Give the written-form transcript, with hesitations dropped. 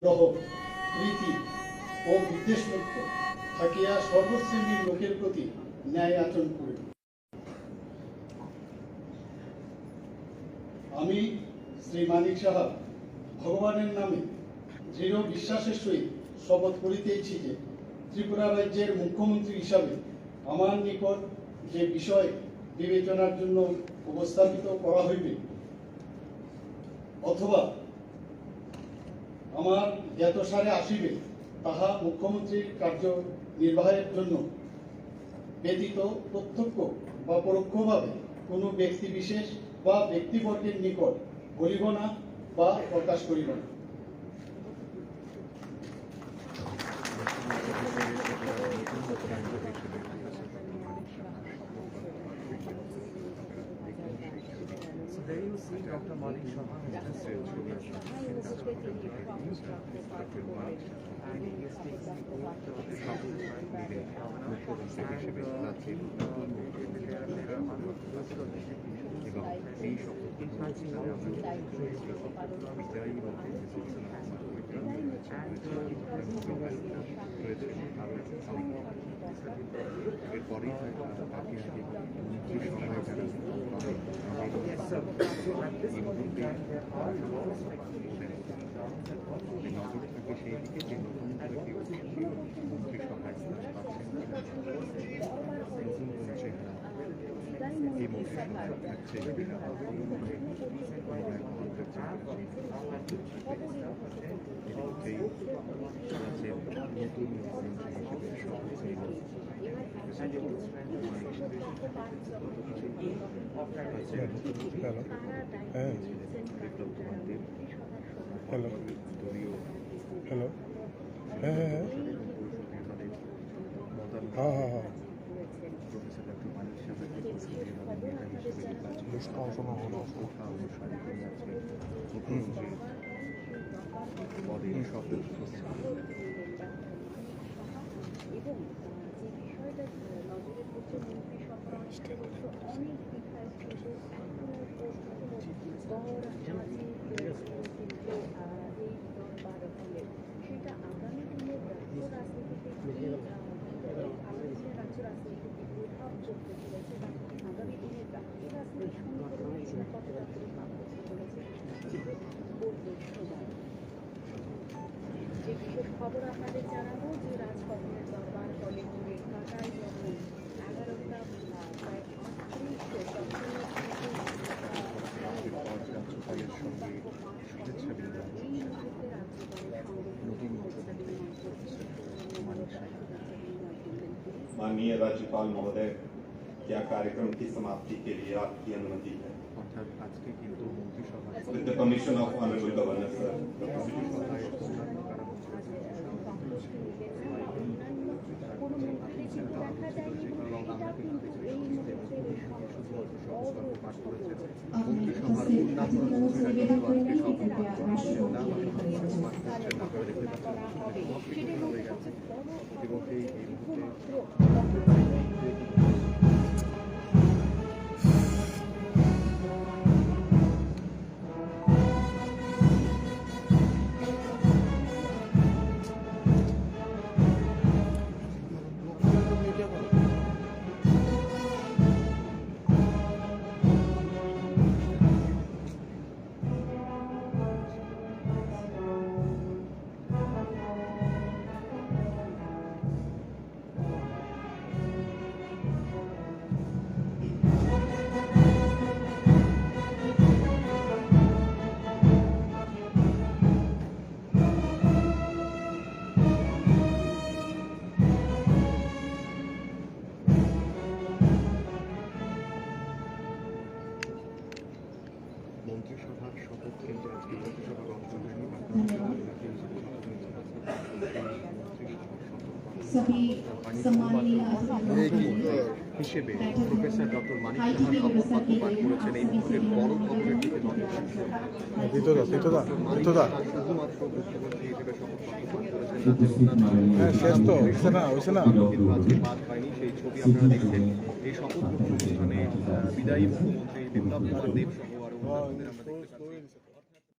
গ্রহ প্রীতি ও বিদ্বেষমুক্ত থাকিয়া সর্বশ্রেণীর লোকের প্রতি ন্যায় আচরণ করিব। আমি শ্রী মানিক সাহা ভগবানের নামে দৃঢ় বিশ্বাসের সহিত শপথ করিতেছি যে ত্রিপুরা রাজ্যের মুখ্যমন্ত্রী হিসাবে আমার নিকট যে বিষয় বিবেচনার জন্য উপস্থাপিত করা হইবে অথবা আমার জ্ঞাতসারে আসিবে তাহা মুখ্যমন্ত্রীর কার্য নির্বাহের জন্য ব্যতীত প্রত্যক্ষ বা পরোক্ষভাবে কোনো ব্যক্তি বিশেষ বা ব্যক্তিবর্গের নিকট বলিব না বা প্রকাশ করিব না। There you see Dr. Manik Sharma has just said and he is taking the oath of the Hello. Hello. খবর আপনাদের জানাবো যে রাজভবনের দরবার হলে ঘুরে কাটায় যখন 11টা প্রায় 38 माननीय राज्यपाल महोदय, क्या कार्यक्रम की समाप्ति के लिए आपकी अनुमति है? With the permission of Honorable Governor, sir. सभी सम्माननीय হিসেবে প্রফেসর ডক্টর মানিক সাহা শপথ বাক্য পাঠ করেছেন। এই মুহূর্তে বড় খবরের দিকে নজর রাখছে। শুধুমাত্র মুখ্যমন্ত্রী হিসেবে শপথ বাক্য পাঠ করেছেন আজকে বাদ হয়নি, সেই ছবি আপনারা দেখছেন। এই শপথ গ্রহণ অনুষ্ঠানে বিদায়ী মুখ্যমন্ত্রী বিপ্লব কুমার দেব সহ আরো আমরা